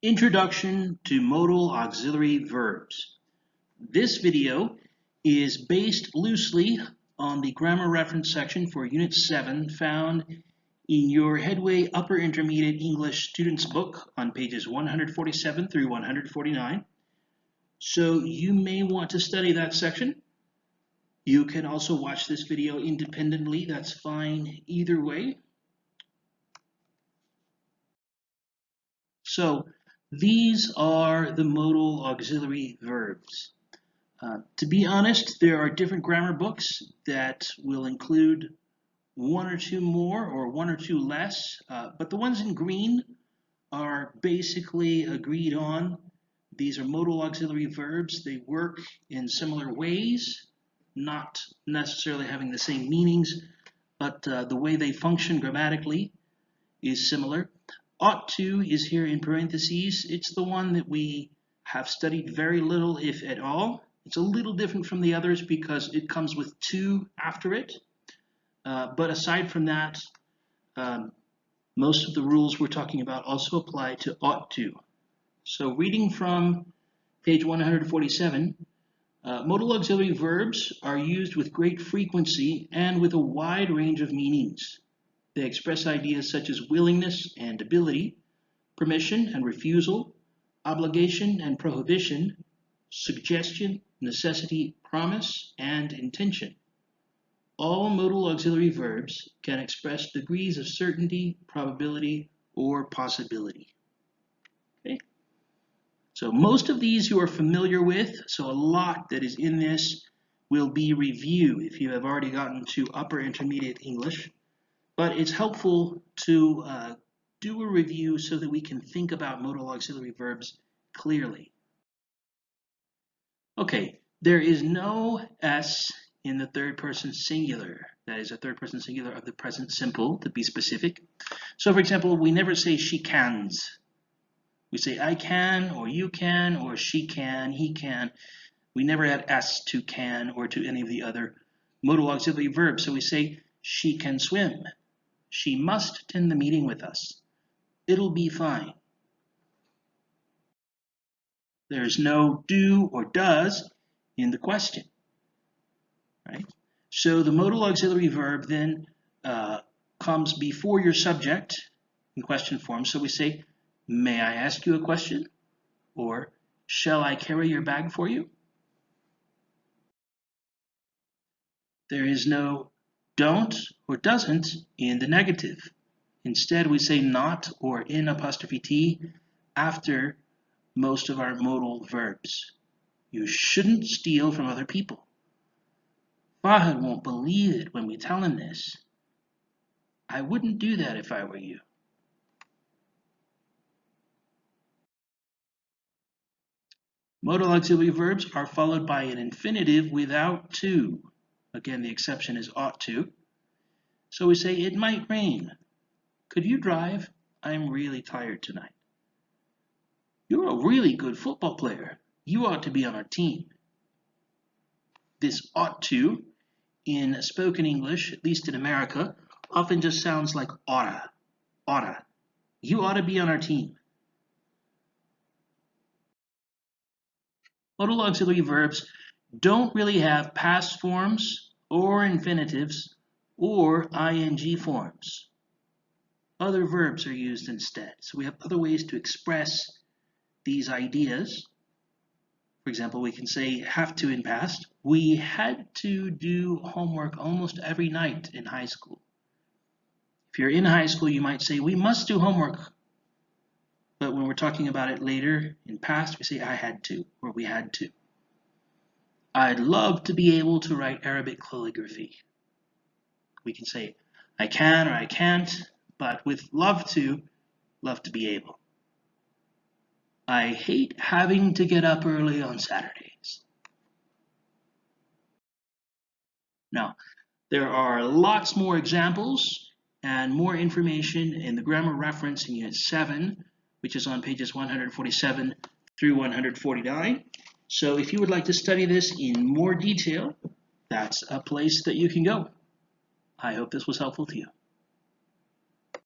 Introduction to Modal Auxiliary Verbs. This video is based loosely on the grammar reference section for Unit 7 found in your Headway Upper Intermediate English Students book on pages 147 through 149. So you may want to study that section. You can also watch this video independently. That's fine either way. So these are the modal auxiliary verbs. To be honest, there are different grammar books that will include one or two more or one or two less, but the ones in green are basically agreed on. These are modal auxiliary verbs. They work in similar ways, not necessarily having the same meanings, but the way they function grammatically is similar. Ought to is here in parentheses. It's the one that we have studied very little, if at all. It's a little different from the others because it comes with to after it. But aside from that, most of the rules we're talking about also apply to ought to. So reading from page 147, modal auxiliary verbs are used with great frequency and with a wide range of meanings. They express ideas such as willingness and ability, permission and refusal, obligation and prohibition, suggestion, necessity, promise, and intention. All modal auxiliary verbs can express degrees of certainty, probability, or possibility. Okay? So most of these you are familiar with, so a lot that is in this will be review if you have already gotten to upper intermediate English. But it's helpful to do a review so that we can think about modal auxiliary verbs clearly. Okay, there is no S in the third person singular. That is a third person singular of the present simple, to be specific. So for example, we never say she cans. We say I can, or you can, or she can, he can. We never add S to can or to any of the other modal auxiliary verbs. So we say she can swim. She must attend the meeting with us. It'll be fine. There's no do or does in the question, right? So the modal auxiliary verb then comes before your subject in question form. So we say, may I ask you a question? Or shall I carry your bag for you? There is no don't or doesn't in the negative. Instead, we say not or in apostrophe T after most of our modal verbs. You shouldn't steal from other people. Fahad won't believe it when we tell him this. I wouldn't do that if I were you. Modal auxiliary verbs are followed by an infinitive without to. Again, the exception is ought to. So we say, it might rain. Could you drive? I'm really tired tonight. You're a really good football player. You ought to be on our team. This ought to, in spoken English, at least in America, often just sounds like oughta. Oughta. You ought to be on our team. Modal auxiliary verbs don't really have past forms or infinitives or ing forms. Other verbs are used instead. So we have other ways to express these ideas. For example, we can say have to in past. We had to do homework almost every night in high school. If you're in high school, you might say we must do homework. But when we're talking about it later in past, we say I had to or we had to. I'd love to be able to write Arabic calligraphy. We can say I can or I can't, but with love to be able. I hate having to get up early on Saturdays. Now, there are lots more examples and more information in the grammar reference in Unit 7, which is on pages 147 through 149. So if you would like to study this in more detail, that's a place that you can go. I hope this was helpful to you.